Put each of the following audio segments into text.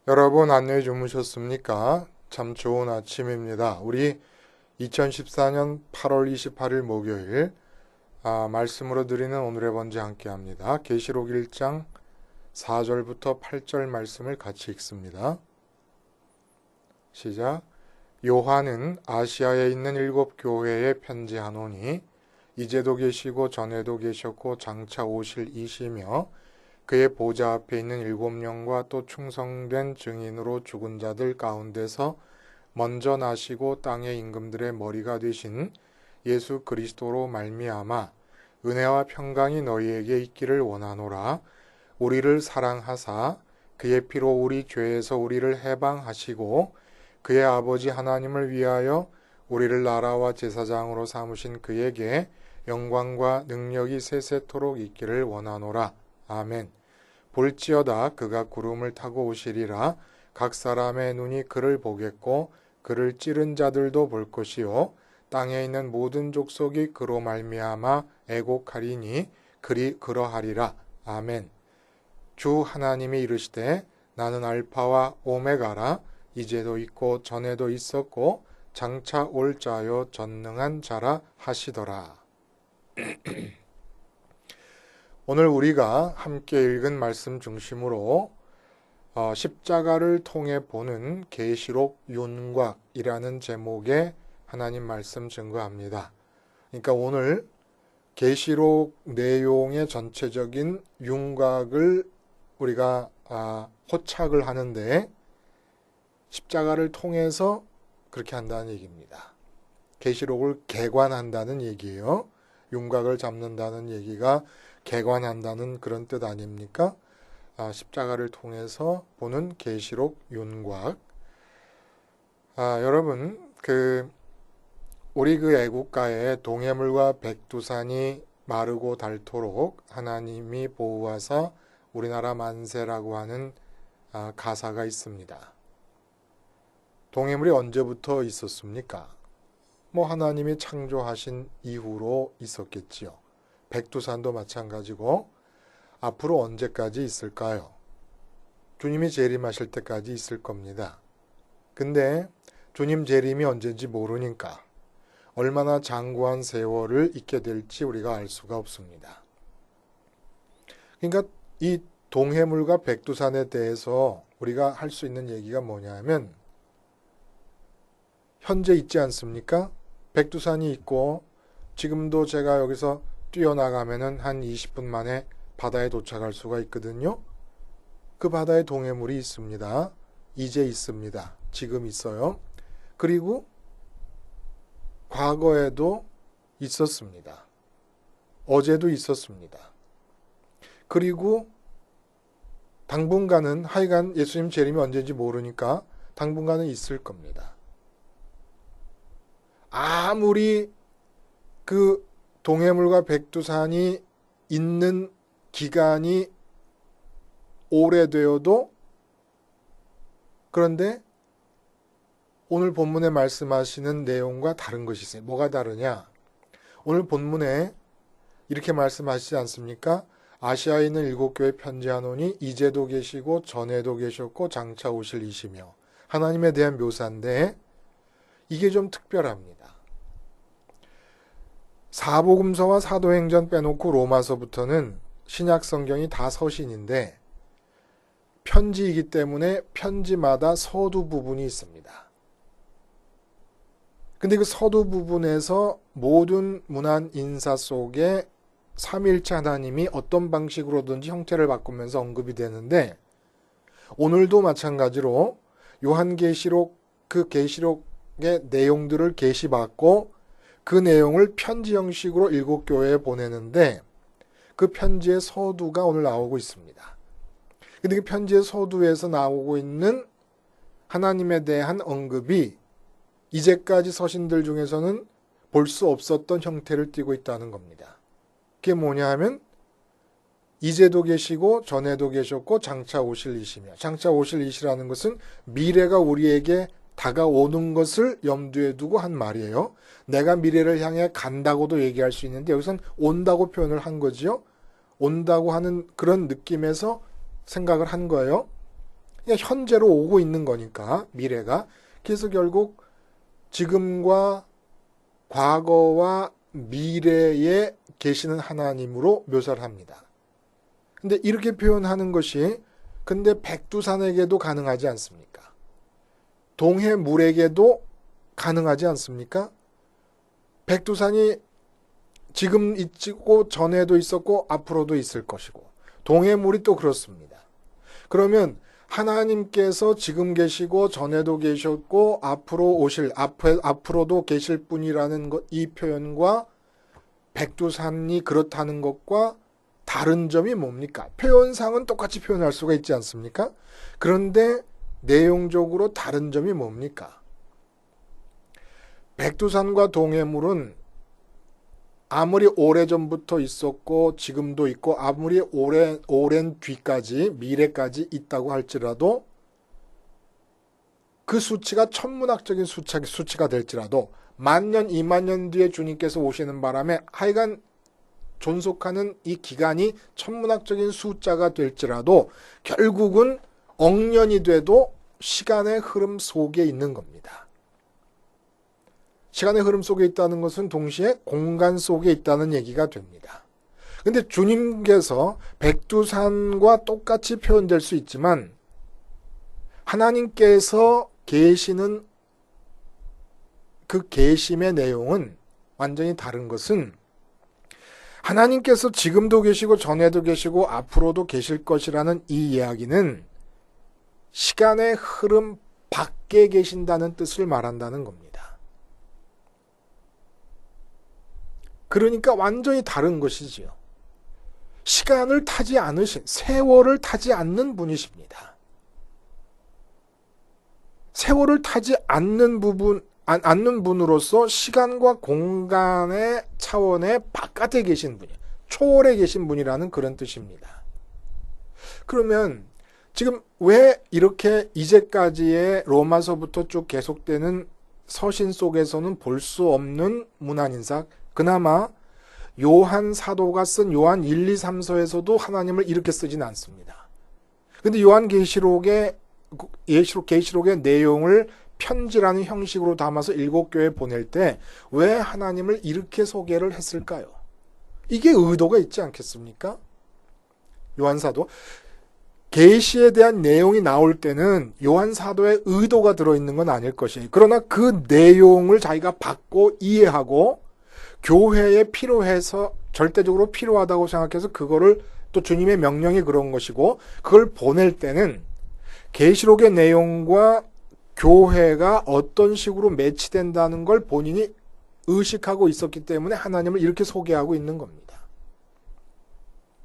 여러분 안녕히 주무셨습니까? 참 좋은 아침입니다. 우리 2014년 8월 28일 목요일 말씀으로 드리는 오늘의 번제 함께 합니다. 계시록 1장 4절부터 8절 말씀을 같이 읽습니다. 시작. 요한은 아시아에 있는 7교회에 편지하노니 이제도 계시고 전에도 계셨고 장차 오실 이시며 그의 보좌 앞에 있는 7영과 또 충성된 증인으로 죽은 자들 가운데서 먼저 나시고 땅의 임금들의 머리가 되신 예수 그리스도로 말미암아 은혜와 평강이 너희에게 있기를 원하노라. 우리를 사랑하사 그의 피로 우리 죄에서 우리를 해방하시고 그의 아버지 하나님을 위하여 우리를 나라와 제사장으로 삼으신 그에게 영광과 능력이 세세토록 있기를 원하노라. 아멘. 볼지어다 그가 구름을 타고 오시리라. 각 사람의 눈이 그를 보겠고 그를 찌른 자들도 볼 것이요 땅에 있는 모든 족속이 그로 말미암아 애곡하리니 그리 그러하리라. 아멘. 주 하나님이 이르시되 나는 알파와 오메가라. 이제도 있고 전에도 있었고 장차 올 자요 전능한 자라 하시더라. 오늘 우리가 함께 읽은 말씀 중심으로 십자가를 통해 보는 계시록 윤곽이라는 제목의 하나님 말씀 증거합니다. 그러니까 오늘 계시록 내용의 전체적인 윤곽을 우리가 포착을 하는데 십자가를 통해서 그렇게 한다는 얘기입니다. 계시록을 개관한다는 얘기예요. 윤곽을 잡는다는 얘기가 개관한다는 그런 뜻 아닙니까? 십자가를 통해서 보는 계시록 윤곽. 여러분, 우리 애국가에 동해물과 백두산이 마르고 닳도록 하나님이 보호하사 우리나라 만세라고 하는 가사가 있습니다. 동해물이 언제부터 있었습니까? 하나님이 창조하신 이후로 있었겠지요. 백두산도 마찬가지고 앞으로 언제까지 있을까요? 주님이 재림하실 때까지 있을 겁니다. 근데 주님 재림이 언제인지 모르니까 얼마나 장구한 세월을 있게 될지 우리가 알 수가 없습니다. 그러니까 이 동해물과 백두산에 대해서 우리가 할 수 있는 얘기가 뭐냐 하면 현재 있지 않습니까? 백두산이 있고 지금도 제가 여기서 뛰어나가면은 한 20분 만에 바다에 도착할 수가 있거든요. 그 바다에 동해물이 있습니다. 이제 있습니다. 지금 있어요. 그리고 과거에도 있었습니다. 어제도 있었습니다. 그리고 당분간은 하여간 예수님 재림이 언제인지 모르니까 당분간은 있을 겁니다. 아무리 그 동해물과 백두산이 있는 기간이 오래되어도 그런데 오늘 본문에 말씀하시는 내용과 다른 것이 있어요. 뭐가 다르냐? 오늘 본문에 이렇게 말씀하시지 않습니까? 아시아에 있는 7교회 편지하노니 이제도 계시고 전에도 계셨고 장차 오실 이시며 하나님에 대한 묘사인데 이게 좀 특별합니다. 사복음서와 사도행전 빼놓고 로마서부터는 신약 성경이 다 서신인데 편지이기 때문에 편지마다 서두 부분이 있습니다. 근데 그 서두 부분에서 모든 문안 인사 속에 삼위일체 하나님이 어떤 방식으로든지 형태를 바꾸면서 언급이 되는데 오늘도 마찬가지로 요한계시록 그 계시록의 내용들을 계시받고 그 내용을 편지 형식으로 7교회에 보내는데 그 편지의 서두가 오늘 나오고 있습니다. 근데 그 편지의 서두에서 나오고 있는 하나님에 대한 언급이 이제까지 서신들 중에서는 볼 수 없었던 형태를 띠고 있다는 겁니다. 그게 뭐냐 하면 이제도 계시고 전에도 계셨고 장차 오실 이시며 장차 오실 이시라는 것은 미래가 우리에게 다가오는 것을 염두에 두고 한 말이에요. 내가 미래를 향해 간다고도 얘기할 수 있는데 여기서는 온다고 표현을 한 거지요. 온다고 하는 그런 느낌에서 생각을 한 거예요. 그냥 현재로 오고 있는 거니까 미래가. 그래서 결국 지금과 과거와 미래에 계시는 하나님으로 묘사를 합니다. 근데 이렇게 표현하는 것이 근데 백두산에게도 가능하지 않습니까? 동해물에게도 가능하지 않습니까? 백두산이 지금 있고 전에도 있었고 앞으로도 있을 것이고 동해물이 또 그렇습니다. 그러면 하나님께서 지금 계시고 전에도 계셨고 앞으로 오실 앞으로도 계실 분이라는 것, 이 표현과 백두산이 그렇다는 것과 다른 점이 뭡니까? 표현상은 똑같이 표현할 수가 있지 않습니까? 그런데 내용적으로 다른 점이 뭡니까? 백두산과 동해물은 아무리 오래전부터 있었고 지금도 있고 아무리 오랜 뒤까지 미래까지 있다고 할지라도 그 수치가 천문학적인 수치가 될지라도 10,000년, 20,000년 뒤에 주님께서 오시는 바람에 하여간 존속하는 이 기간이 천문학적인 숫자가 될지라도 결국은 억년이 돼도 시간의 흐름 속에 있는 겁니다. 시간의 흐름 속에 있다는 것은 동시에 공간 속에 있다는 얘기가 됩니다. 근데 주님께서 백두산과 똑같이 표현될 수 있지만 하나님께서 계시는 그 계심의 내용은 완전히 다른 것은 하나님께서 지금도 계시고 전에도 계시고 앞으로도 계실 것이라는 이 이야기는 시간의 흐름 밖에 계신다는 뜻을 말한다는 겁니다. 그러니까 완전히 다른 것이지요. 시간을 타지 않으신, 세월을 타지 않는 분이십니다. 세월을 타지 않는 분으로서 시간과 공간의 차원의 바깥에 계신 분이에요. 초월에 계신 분이라는 그런 뜻입니다. 그러면 지금 왜 이렇게 이제까지의 로마서부터 쭉 계속되는 서신 속에서는 볼 수 없는 문안인사, 그나마 요한 사도가 쓴 요한 1, 2, 3서에서도 하나님을 이렇게 쓰진 않습니다. 근데 요한 계시록의 내용을 편지라는 형식으로 담아서 7교회에 보낼 때 왜 하나님을 이렇게 소개를 했을까요? 이게 의도가 있지 않겠습니까? 요한 사도 계시에 대한 내용이 나올 때는 요한 사도의 의도가 들어있는 건 아닐 것이에요. 그러나 그 내용을 자기가 받고 이해하고 교회에 필요해서 절대적으로 필요하다고 생각해서 그거를 또 주님의 명령이 그런 것이고 그걸 보낼 때는 계시록의 내용과 교회가 어떤 식으로 매치된다는 걸 본인이 의식하고 있었기 때문에 하나님을 이렇게 소개하고 있는 겁니다.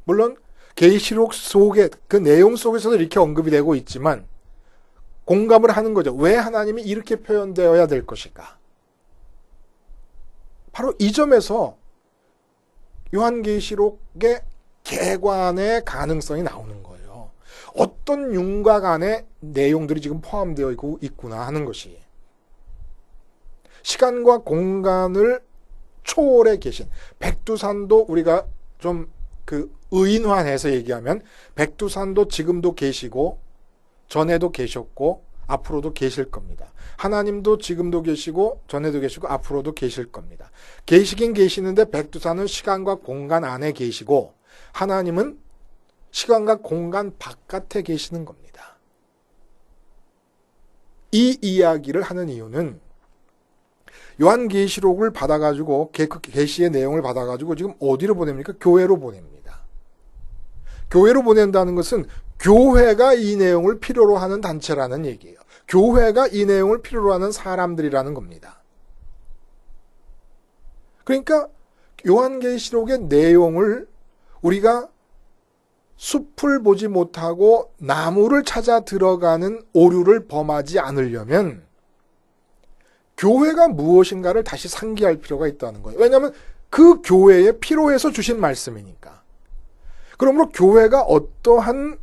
물론 계시록 속에 그 내용 속에서도 이렇게 언급이 되고 있지만 공감을 하는 거죠. 왜 하나님이 이렇게 표현되어야 될 것인가? 바로 이 점에서 요한계시록의 개관의 가능성이 나오는 거예요. 어떤 윤곽 안에 내용들이 지금 포함되어 있구나 하는 것이. 시간과 공간을 초월해 계신 백두산도 우리가 좀 의인화해서 얘기하면 백두산도 지금도 계시고 전에도 계셨고 앞으로도 계실 겁니다. 하나님도 지금도 계시고 전에도 계시고 앞으로도 계실 겁니다. 계시긴 계시는데 백두산은 시간과 공간 안에 계시고 하나님은 시간과 공간 바깥에 계시는 겁니다. 이 이야기를 하는 이유는 요한계시록을 받아가지고 계시의 내용을 받아가지고 지금 어디로 보냅니까? 교회로 보냅니다. 교회로 보낸다는 것은 교회가 이 내용을 필요로 하는 단체라는 얘기예요. 교회가 이 내용을 필요로 하는 사람들이라는 겁니다. 그러니까 요한계시록의 내용을 우리가 숲을 보지 못하고 나무를 찾아 들어가는 오류를 범하지 않으려면 교회가 무엇인가를 다시 상기할 필요가 있다는 거예요. 왜냐하면 그 교회에 필요해서 주신 말씀이니까. 그러므로 교회가 어떠한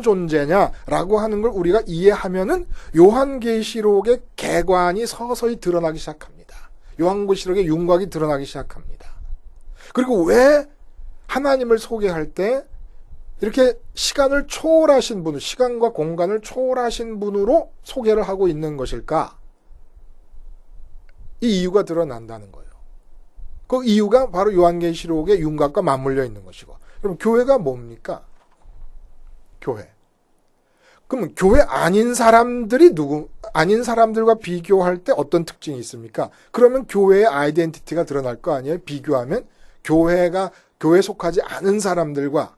존재냐라고 하는 걸 우리가 이해하면은 요한계시록의 개관이 서서히 드러나기 시작합니다. 요한계시록의 윤곽이 드러나기 시작합니다. 그리고 왜 하나님을 소개할 때 이렇게 시간을 초월하신 분, 시간과 공간을 초월하신 분으로 소개를 하고 있는 것일까? 이 이유가 드러난다는 거예요. 그 이유가 바로 요한계시록의 윤곽과 맞물려 있는 것이고. 그럼 교회가 뭡니까? 교회. 그러면 교회 아닌 사람들이 아닌 사람들과 비교할 때 어떤 특징이 있습니까? 그러면 교회의 아이덴티티가 드러날 거 아니에요? 비교하면 교회에 속하지 않은 사람들과,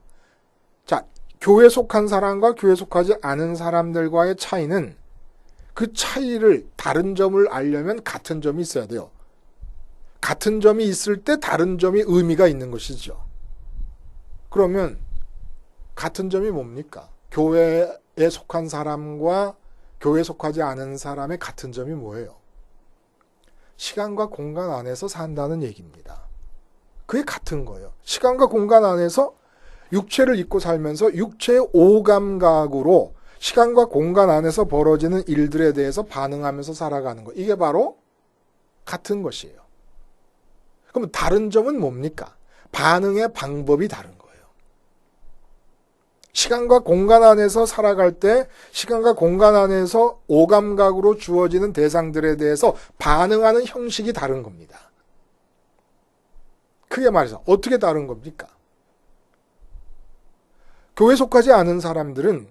자, 교회에 속한 사람과 교회에 속하지 않은 사람들과의 차이는, 그 차이를, 다른 점을 알려면 같은 점이 있어야 돼요. 같은 점이 있을 때 다른 점이 의미가 있는 것이죠. 그러면 같은 점이 뭡니까? 교회에 속한 사람과 교회에 속하지 않은 사람의 같은 점이 뭐예요? 시간과 공간 안에서 산다는 얘기입니다. 그게 같은 거예요. 시간과 공간 안에서 육체를 입고 살면서 육체의 오감각으로 시간과 공간 안에서 벌어지는 일들에 대해서 반응하면서 살아가는 거. 이게 바로 같은 것이에요. 그럼 다른 점은 뭡니까? 반응의 방법이 다른 거예요. 시간과 공간 안에서 살아갈 때 시간과 공간 안에서 오감각으로 주어지는 대상들에 대해서 반응하는 형식이 다른 겁니다. 크게 말해서 어떻게 다른 겁니까? 교회에 속하지 않은 사람들은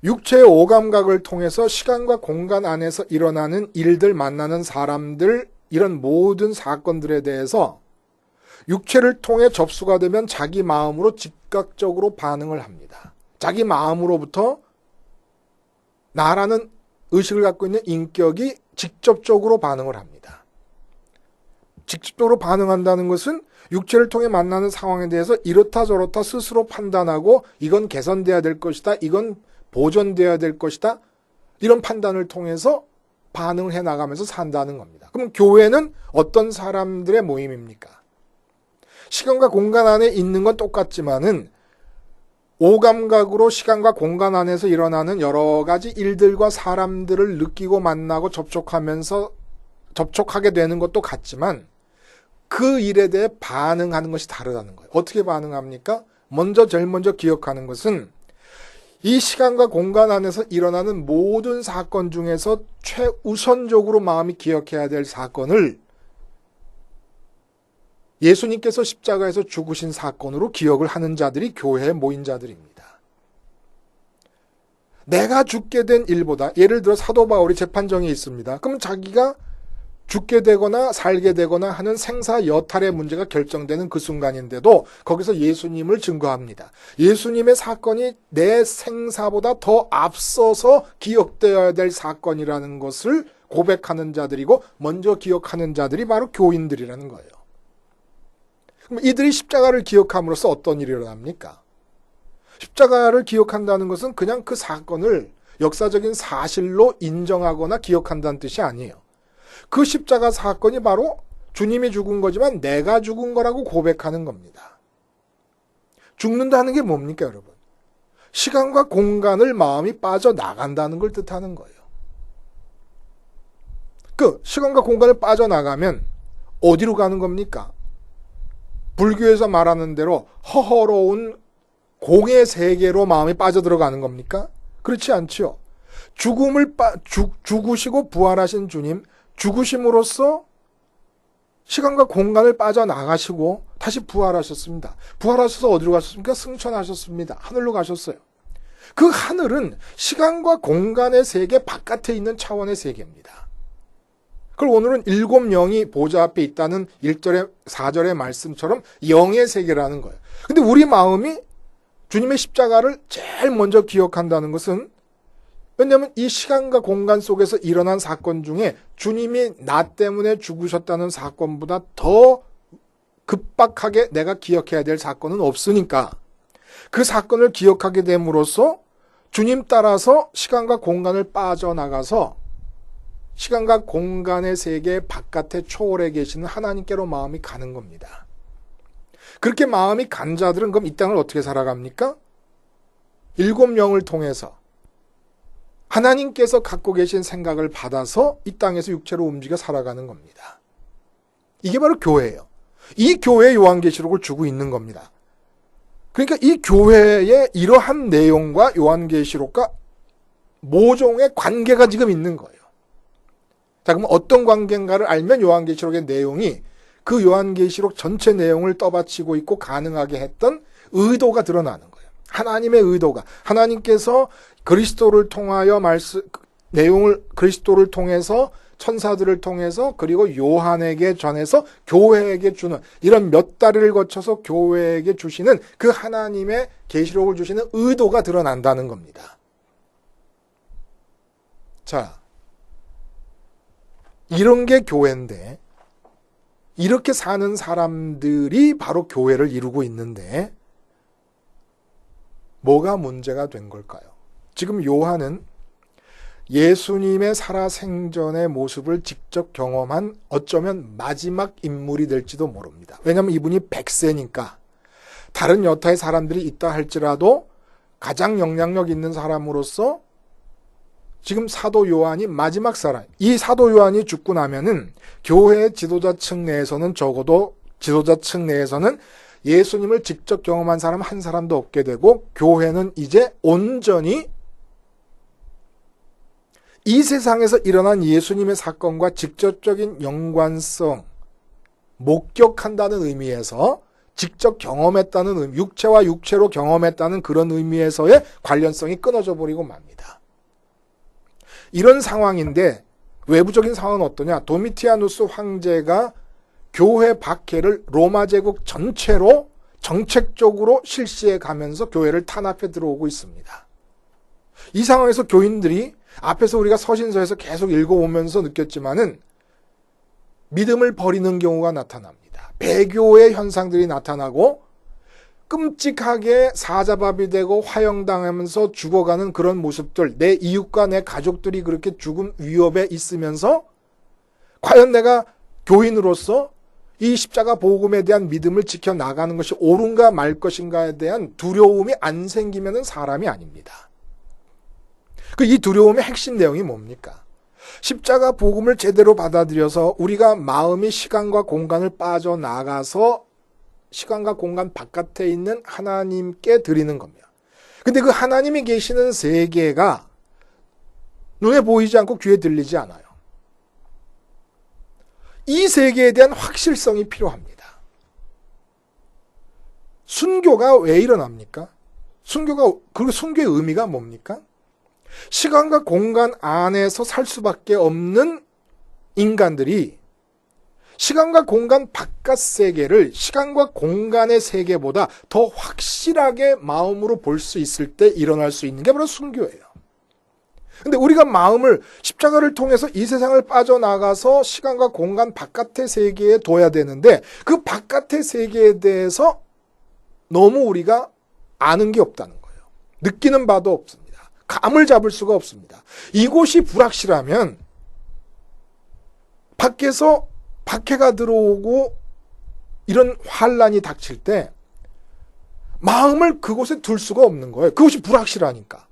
육체의 오감각을 통해서 시간과 공간 안에서 일어나는 일들, 만나는 사람들, 이런 모든 사건들에 대해서 육체를 통해 접수가 되면 자기 마음으로 즉각적으로 반응을 합니다. 자기 마음으로부터 나라는 의식을 갖고 있는 인격이 직접적으로 반응을 합니다. 직접적으로 반응한다는 것은 육체를 통해 만나는 상황에 대해서 이렇다 저렇다 스스로 판단하고 이건 개선돼야 될 것이다, 이건 보존돼야 될 것이다, 이런 판단을 통해서 반응을 해나가면서 산다는 겁니다. 그럼 교회는 어떤 사람들의 모임입니까? 시간과 공간 안에 있는 건 똑같지만은 오감각으로 시간과 공간 안에서 일어나는 여러 가지 일들과 사람들을 느끼고 만나고 접촉하게 되는 것도 같지만 그 일에 대해 반응하는 것이 다르다는 거예요. 어떻게 반응합니까? 제일 먼저 기억하는 것은 이 시간과 공간 안에서 일어나는 모든 사건 중에서 최우선적으로 마음이 기억해야 될 사건을 예수님께서 십자가에서 죽으신 사건으로 기억을 하는 자들이 교회에 모인 자들입니다. 내가 죽게 된 일보다, 예를 들어 사도 바울이 재판정에 있습니다. 그럼 자기가 죽게 되거나 살게 되거나 하는 생사 여탈의 문제가 결정되는 그 순간인데도 거기서 예수님을 증거합니다. 예수님의 사건이 내 생사보다 더 앞서서 기억되어야 될 사건이라는 것을 고백하는 자들이고 먼저 기억하는 자들이 바로 교인들이라는 거예요. 그럼 이들이 십자가를 기억함으로써 어떤 일이 일어납니까? 십자가를 기억한다는 것은 그냥 그 사건을 역사적인 사실로 인정하거나 기억한다는 뜻이 아니에요. 그 십자가 사건이 바로 주님이 죽은 거지만 내가 죽은 거라고 고백하는 겁니다. 죽는다는 게 뭡니까, 여러분? 시간과 공간을 마음이 빠져나간다는 걸 뜻하는 거예요. 그 시간과 공간을 빠져나가면 어디로 가는 겁니까? 불교에서 말하는 대로 허허로운 공의 세계로 마음이 빠져들어가는 겁니까? 그렇지 않지요. 죽으시고 부활하신 주님, 죽으심으로써 시간과 공간을 빠져나가시고 다시 부활하셨습니다. 부활하셔서 어디로 가셨습니까? 승천하셨습니다. 하늘로 가셨어요. 그 하늘은 시간과 공간의 세계 바깥에 있는 차원의 세계입니다. 그걸 오늘은 7영이 보좌 앞에 있다는 1절의 4절의 말씀처럼 영의 세계라는 거예요. 근데 우리 마음이 주님의 십자가를 제일 먼저 기억한다는 것은, 왜냐하면 이 시간과 공간 속에서 일어난 사건 중에 주님이 나 때문에 죽으셨다는 사건보다 더 급박하게 내가 기억해야 될 사건은 없으니까 그 사건을 기억하게 됨으로써 주님 따라서 시간과 공간을 빠져나가서 시간과 공간의 세계 바깥에 초월해 계시는 하나님께로 마음이 가는 겁니다. 그렇게 마음이 간 자들은 그럼 이 땅을 어떻게 살아갑니까? 7영을 통해서 하나님께서 갖고 계신 생각을 받아서 이 땅에서 육체로 움직여 살아가는 겁니다. 이게 바로 교회예요. 이 교회에 요한계시록을 주고 있는 겁니다. 그러니까 이 교회의 이러한 내용과 요한계시록과 모종의 관계가 지금 있는 거예요. 자, 그럼 어떤 관계인가를 알면 요한계시록의 내용이 그 요한계시록 전체 내용을 떠받치고 있고 가능하게 했던 의도가 드러나는 거예요. 하나님의 의도가. 하나님께서 그리스도를 통하여 내용을 그리스도를 통해서 천사들을 통해서 그리고 요한에게 전해서 교회에게 주는 이런 몇 다리를 거쳐서 교회에게 주시는 그 하나님의 계시록을 주시는 의도가 드러난다는 겁니다. 자, 이런 게 교회인데 이렇게 사는 사람들이 바로 교회를 이루고 있는데 뭐가 문제가 된 걸까요? 지금 요한은 예수님의 살아생전의 모습을 직접 경험한 어쩌면 마지막 인물이 될지도 모릅니다. 왜냐하면 이분이 100세니까 다른 여타의 사람들이 있다 할지라도 가장 영향력 있는 사람으로서 지금 사도 요한이 마지막 사람. 이 사도 요한이 죽고 나면은 교회 지도자층 내에서는 적어도 지도자층 내에서는 예수님을 직접 경험한 사람 한 사람도 없게 되고 교회는 이제 온전히 이 세상에서 일어난 예수님의 사건과 직접적인 연관성, 목격한다는 의미에서 직접 경험했다는 의미, 육체와 육체로 경험했다는 그런 의미에서의 관련성이 끊어져 버리고 맙니다. 이런 상황인데 외부적인 상황은 어떠냐? 도미티아누스 황제가 교회 박해를 로마 제국 전체로 정책적으로 실시해 가면서 교회를 탄압해 들어오고 있습니다. 이 상황에서 교인들이 앞에서 우리가 서신서에서 계속 읽어오면서 느꼈지만은 믿음을 버리는 경우가 나타납니다. 배교의 현상들이 나타나고 끔찍하게 사자밥이 되고 화형당하면서 죽어가는 그런 모습들, 내 이웃과 내 가족들이 그렇게 죽음 위협에 있으면서 과연 내가 교인으로서 이 십자가 복음에 대한 믿음을 지켜나가는 것이 옳은가 말 것인가에 대한 두려움이 안 생기면은 사람이 아닙니다. 이 두려움의 핵심 내용이 뭡니까? 십자가 복음을 제대로 받아들여서 우리가 마음이 시간과 공간을 빠져나가서 시간과 공간 바깥에 있는 하나님께 드리는 겁니다. 근데 그 하나님이 계시는 세계가 눈에 보이지 않고 귀에 들리지 않아요. 이 세계에 대한 확실성이 필요합니다. 순교가 왜 일어납니까? 그리고 순교의 의미가 뭡니까? 시간과 공간 안에서 살 수밖에 없는 인간들이 시간과 공간 바깥 세계를 시간과 공간의 세계보다 더 확실하게 마음으로 볼 수 있을 때 일어날 수 있는 게 바로 순교예요. 근데 우리가 마음을 십자가를 통해서 이 세상을 빠져나가서 시간과 공간 바깥의 세계에 둬야 되는데 그 바깥의 세계에 대해서 너무 우리가 아는 게 없다는 거예요. 느끼는 바도 없습니다. 감을 잡을 수가 없습니다. 이곳이 불확실하면 밖에서 박해가 들어오고 이런 환란이 닥칠 때 마음을 그곳에 둘 수가 없는 거예요. 그것이 불확실하니까.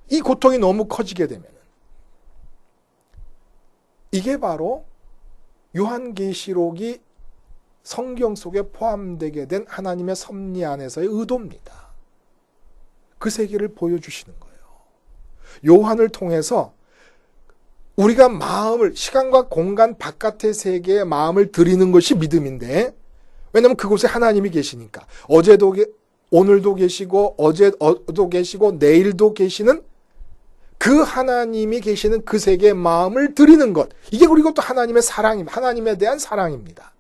이 고통이 너무 커지게 되면. 이게 바로 요한계시록이 성경 속에 포함되게 된 하나님의 섭리 안에서의 의도입니다. 그 세계를 보여주시는 거예요. 요한을 통해서 우리가 마음을 시간과 공간 바깥의 세계에 마음을 들이는 것이 믿음인데 왜냐하면 그곳에 하나님이 계시니까 어제도 오늘도 계시고 어제도 계시고 내일도 계시는 그 하나님이 계시는 그 세계에 마음을 들이는 것 이게 그리고 또 하나님의 사랑입니다. 하나님에 대한 사랑입니다.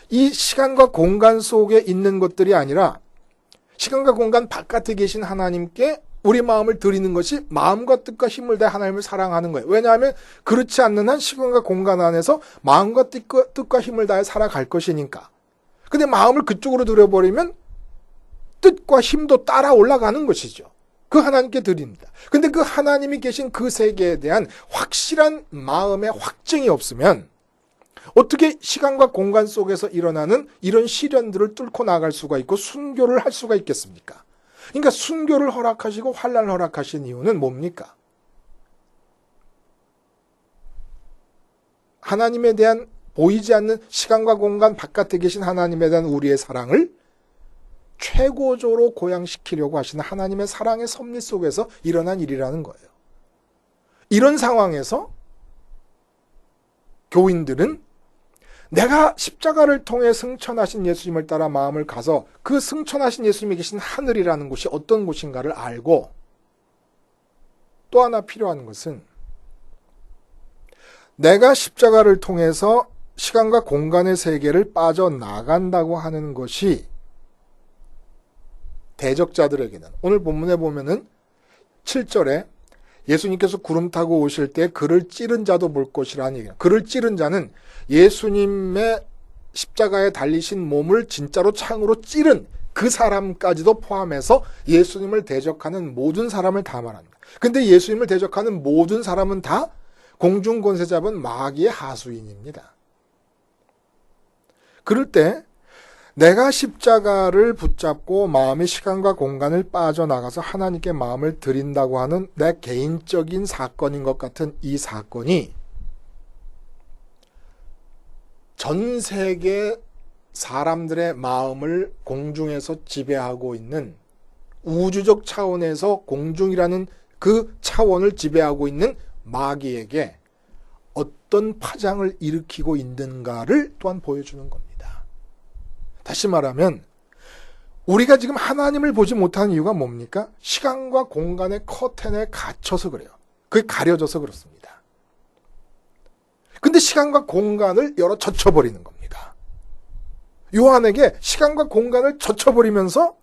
이 시간과 공간 속에 있는 것들이 아니라 시간과 공간 바깥에 계신 하나님께 우리 마음을 드리는 것이 마음과 뜻과 힘을 다해 하나님을 사랑하는 거예요. 왜냐하면 그렇지 않는 한 시간과 공간 안에서 마음과 뜻과 힘을 다해 살아갈 것이니까. 근데 마음을 그쪽으로 들여버리면 뜻과 힘도 따라 올라가는 것이죠. 그 하나님께 드립니다. 근데 그 하나님이 계신 그 세계에 대한 확실한 마음의 확증이 없으면 어떻게 시간과 공간 속에서 일어나는 이런 시련들을 뚫고 나갈 수가 있고 순교를 할 수가 있겠습니까? 그러니까 순교를 허락하시고 환난을 허락하신 이유는 뭡니까? 하나님에 대한 보이지 않는 시간과 공간 바깥에 계신 하나님에 대한 우리의 사랑을 최고조로 고양시키려고 하시는 하나님의 사랑의 섭리 속에서 일어난 일이라는 거예요. 이런 상황에서 교인들은 내가 십자가를 통해 승천하신 예수님을 따라 마음을 가서 그 승천하신 예수님이 계신 하늘이라는 곳이 어떤 곳인가를 알고, 또 하나 필요한 것은 내가 십자가를 통해서 시간과 공간의 세계를 빠져나간다고 하는 것이 대적자들에게는, 오늘 본문에 보면은 7절에 예수님께서 구름 타고 오실 때 그를 찌른 자도 볼 것이라는 얘기예요. 그를 찌른 자는 예수님의 십자가에 달리신 몸을 진짜로 창으로 찌른 그 사람까지도 포함해서 예수님을 대적하는 모든 사람을 다 말합니다. 근데 예수님을 대적하는 모든 사람은 다 공중 권세 잡은 마귀의 하수인입니다. 그럴 때 내가 십자가를 붙잡고 마음의 시간과 공간을 빠져나가서 하나님께 마음을 드린다고 하는 내 개인적인 사건인 것 같은 이 사건이 전 세계 사람들의 마음을 공중에서 지배하고 있는, 우주적 차원에서 공중이라는 그 차원을 지배하고 있는 마귀에게 어떤 파장을 일으키고 있는가를 또한 보여주는 겁니다. 다시 말하면 우리가 지금 하나님을 보지 못하는 이유가 뭡니까? 시간과 공간의 커튼에 갇혀서 그래요. 그게 가려져서 그렇습니다. 근데 시간과 공간을 열어 젖혀버리는 겁니다. 요한에게 시간과 공간을 젖혀버리면서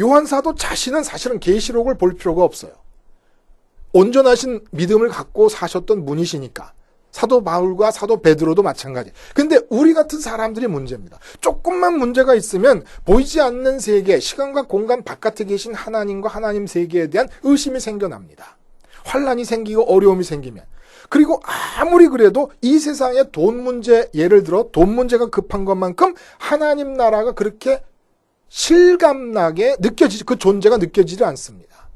요한 사도 자신은 사실은 계시록을 볼 필요가 없어요. 온전하신 믿음을 갖고 사셨던 분이시니까. 사도 바울과 사도 베드로도 마찬가지. 근데 우리 같은 사람들이 문제입니다. 조금만 문제가 있으면 보이지 않는 세계, 시간과 공간 바깥에 계신 하나님과 하나님 세계에 대한 의심이 생겨납니다. 환란이 생기고 어려움이 생기면. 그리고 아무리 그래도 이 세상의 돈 문제, 예를 들어 돈 문제가 급한 것만큼 하나님 나라가 그렇게 실감나게 그 존재가 느껴지지 않습니다.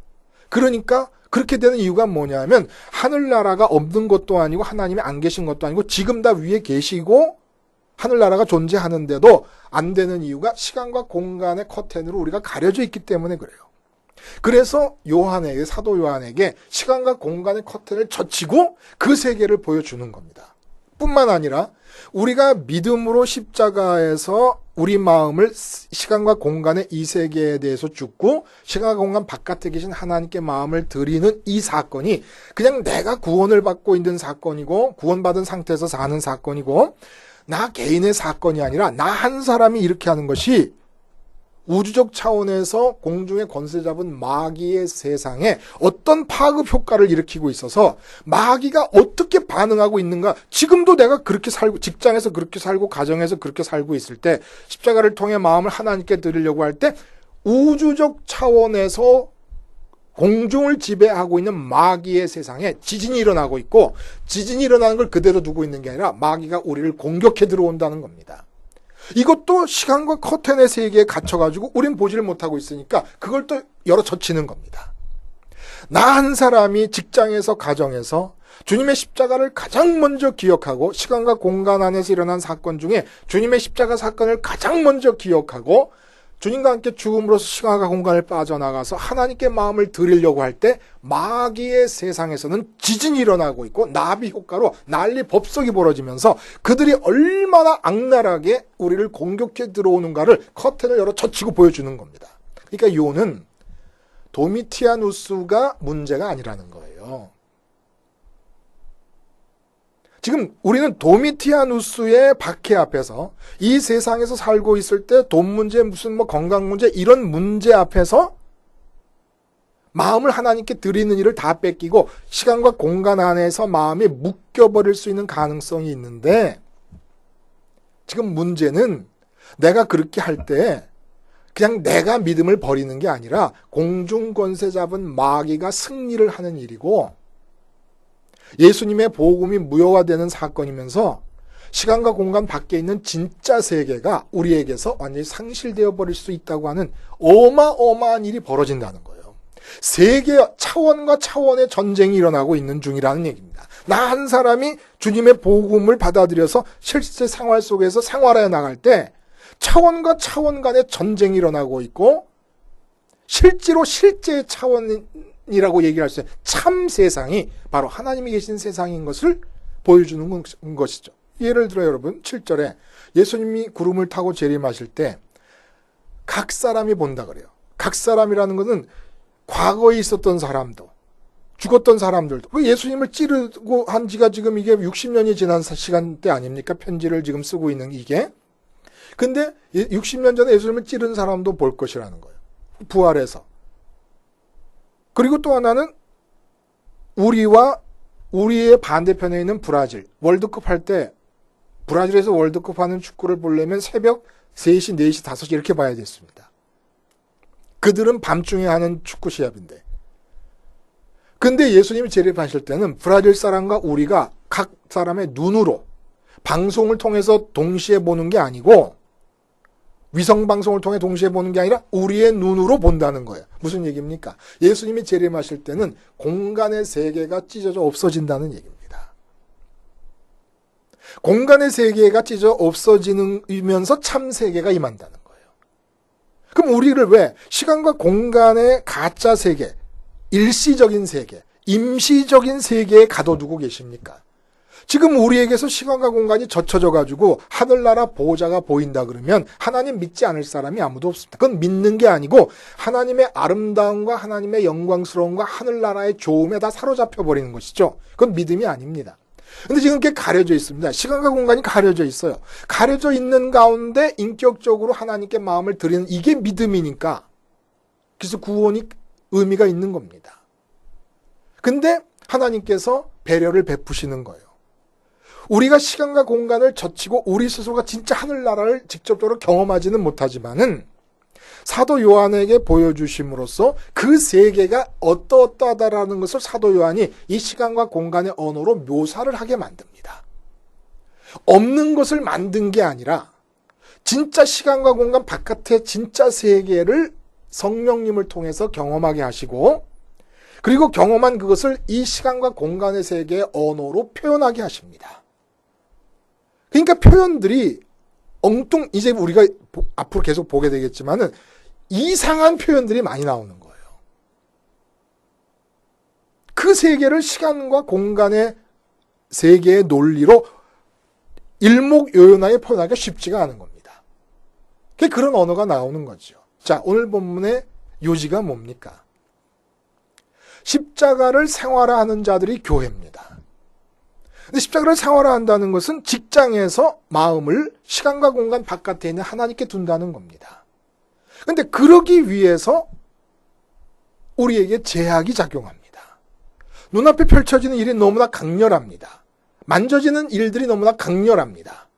그러니까 그렇게 되는 이유가 뭐냐면 하늘나라가 없는 것도 아니고 하나님이 안 계신 것도 아니고 지금 다 위에 계시고 하늘나라가 존재하는데도 안 되는 이유가 시간과 공간의 커튼으로 우리가 가려져 있기 때문에 그래요. 그래서 요한에게, 사도 요한에게 시간과 공간의 커튼을 젖히고 그 세계를 보여주는 겁니다. 뿐만 아니라 우리가 믿음으로 십자가에서 우리 마음을 시간과 공간의 이 세계에 대해서 죽고 시간과 공간 바깥에 계신 하나님께 마음을 드리는 이 사건이 그냥 내가 구원을 받고 있는 사건이고 구원받은 상태에서 사는 사건이고 나 개인의 사건이 아니라 나 한 사람이 이렇게 하는 것이 우주적 차원에서 공중에 권세 잡은 마귀의 세상에 어떤 파급 효과를 일으키고 있어서 마귀가 어떻게 반응하고 있는가. 지금도 내가 그렇게 살고, 직장에서 그렇게 살고, 가정에서 그렇게 살고 있을 때 십자가를 통해 마음을 하나님께 드리려고 할 때 우주적 차원에서 공중을 지배하고 있는 마귀의 세상에 지진이 일어나고 있고, 지진이 일어나는 걸 그대로 두고 있는 게 아니라 마귀가 우리를 공격해 들어온다는 겁니다. 이것도 시간과 커튼의 세계에 갇혀가지고 우린 보지를 못하고 있으니까 그걸 또 열어 젖히는 겁니다. 나 한 사람이 직장에서 가정에서 주님의 십자가를 가장 먼저 기억하고 시간과 공간 안에서 일어난 사건 중에 주님의 십자가 사건을 가장 먼저 기억하고 주님과 함께 죽음으로써 시간과 공간을 빠져나가서 하나님께 마음을 드리려고 할 때 마귀의 세상에서는 지진이 일어나고 있고 나비 효과로 난리 법석이 벌어지면서 그들이 얼마나 악랄하게 우리를 공격해 들어오는가를 커튼을 열어 젖히고 보여주는 겁니다. 그러니까 요는 도미티아누스가 문제가 아니라는 거예요. 지금 우리는 도미티아누스의 박해 앞에서 이 세상에서 살고 있을 때 돈 문제, 무슨 건강 문제 이런 문제 앞에서 마음을 하나님께 드리는 일을 다 뺏기고 시간과 공간 안에서 마음이 묶여버릴 수 있는 가능성이 있는데 지금 문제는 내가 그렇게 할 때 그냥 내가 믿음을 버리는 게 아니라 공중 권세 잡은 마귀가 승리를 하는 일이고 예수님의 복음이 무효화되는 사건이면서 시간과 공간 밖에 있는 진짜 세계가 우리에게서 완전히 상실되어 버릴 수 있다고 하는 어마어마한 일이 벌어진다는 거예요. 세계 차원과 차원의 전쟁이 일어나고 있는 중이라는 얘기입니다. 나 한 사람이 주님의 복음을 받아들여서 실제 생활 속에서 생활해 나갈 때 차원과 차원 간의 전쟁이 일어나고 있고 실제로 실제 차원이라고 얘기할 수 있는 참 세상이 바로 하나님이 계신 세상인 것을 보여주는 것이죠. 예를 들어 여러분 7절에 예수님이 구름을 타고 재림하실 때 각 사람이 본다 그래요. 각 사람이라는 것은 과거에 있었던 사람도 죽었던 사람들도. 예수님을 찌르고 한 지가 지금 이게 60년이 지난 시간대 아닙니까? 편지를 지금 쓰고 있는 이게. 근데 60년 전에 예수님을 찌른 사람도 볼 것이라는 거예요. 부활해서. 그리고 또 하나는 우리와 우리의 반대편에 있는 브라질. 월드컵 할 때 브라질에서 월드컵 하는 축구를 보려면 새벽 3시, 4시, 5시 이렇게 봐야 됐습니다. 그들은 밤중에 하는 축구 시합인데. 근데 예수님이 재림하실 때는 브라질 사람과 우리가 각 사람의 눈으로 방송을 통해서 동시에 보는 게 아니고 위성방송을 통해 동시에 보는 게 아니라 우리의 눈으로 본다는 거예요. 무슨 얘기입니까? 예수님이 재림하실 때는 공간의 세계가 찢어져 없어진다는 얘기입니다. 공간의 세계가 찢어 없어지면서 참 세계가 임한다는 거예요. 그럼 우리를 왜 시간과 공간의 가짜 세계, 일시적인 세계, 임시적인 세계에 가둬두고 계십니까? 지금 우리에게서 시간과 공간이 젖혀져 가지고 하늘나라 보호자가 보인다 그러면 하나님 믿지 않을 사람이 아무도 없습니다. 그건 믿는 게 아니고 하나님의 아름다움과 하나님의 영광스러움과 하늘나라의 좋음에 다 사로잡혀 버리는 것이죠. 그건 믿음이 아닙니다. 근데 지금 이렇게 가려져 있습니다. 시간과 공간이 가려져 있어요. 가려져 있는 가운데 인격적으로 하나님께 마음을 드리는 이게 믿음이니까 그래서 구원이 의미가 있는 겁니다. 근데 하나님께서 배려를 베푸시는 거예요. 우리가 시간과 공간을 젖히고 우리 스스로가 진짜 하늘나라를 직접적으로 경험하지는 못하지만은 사도 요한에게 보여주심으로써 그 세계가 어떠하다라는 것을 사도 요한이 이 시간과 공간의 언어로 묘사를 하게 만듭니다. 없는 것을 만든 게 아니라 진짜 시간과 공간 바깥의 진짜 세계를 성령님을 통해서 경험하게 하시고 그리고 경험한 그것을 이 시간과 공간의 세계의 언어로 표현하게 하십니다. 그러니까 표현들이 이제 우리가 앞으로 계속 보게 되겠지만은 이상한 표현들이 많이 나오는 거예요. 그 세계를 시간과 공간의 세계의 논리로 일목요연하게 표현하기가 쉽지가 않은 겁니다. 그런 언어가 나오는 거죠. 자, 오늘 본문의 요지가 뭡니까? 십자가를 생활화하는 자들이 교회입니다. 근데 십자가를 생활화한다는 것은 직장에서 마음을 시간과 공간 바깥에 있는 하나님께 둔다는 겁니다. 근데 그러기 위해서 우리에게 제약이 작용합니다. 눈앞에 펼쳐지는 일이 너무나 강렬합니다. 만져지는 일들이 너무나 강렬합니다.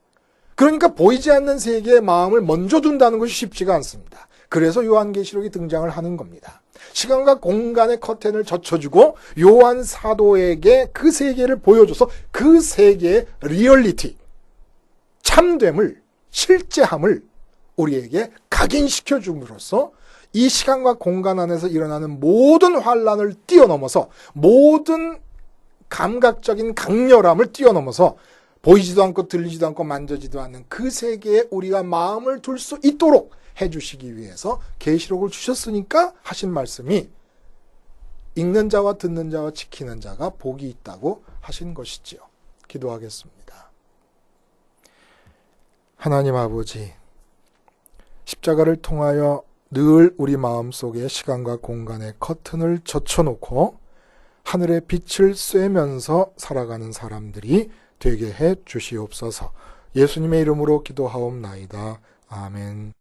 그러니까 보이지 않는 세계에 마음을 먼저 둔다는 것이 쉽지가 않습니다. 그래서 요한계시록이 등장을 하는 겁니다. 시간과 공간의 커튼을 젖혀주고 요한 사도에게 그 세계를 보여줘서 그 세계의 리얼리티, 참됨을, 실제함을 우리에게 각인시켜 줌으로써 이 시간과 공간 안에서 일어나는 모든 환란을 뛰어넘어서 모든 감각적인 강렬함을 뛰어넘어서 보이지도 않고 들리지도 않고 만져지도 않는 그 세계에 우리가 마음을 둘 수 있도록 해주시기 위해서 계시록을 주셨으니까 하신 말씀이 읽는 자와 듣는 자와 지키는 자가 복이 있다고 하신 것이지요. 기도하겠습니다. 하나님 아버지, 십자가를 통하여 늘 우리 마음속에 시간과 공간의 커튼을 젖혀놓고 하늘의 빛을 쐬면서 살아가는 사람들이 되게 해 주시옵소서. 예수님의 이름으로 기도하옵나이다. 아멘.